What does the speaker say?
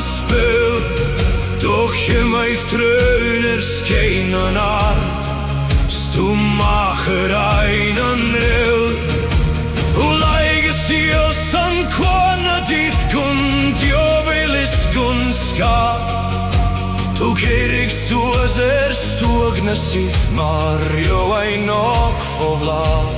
spil, doch je mij treuner skein en art, stu macher einen nil. Hoe leige sios an quana dith kund jobelis kun ska. Tu kerig suas stugna sith mar jo ein nok for vlav.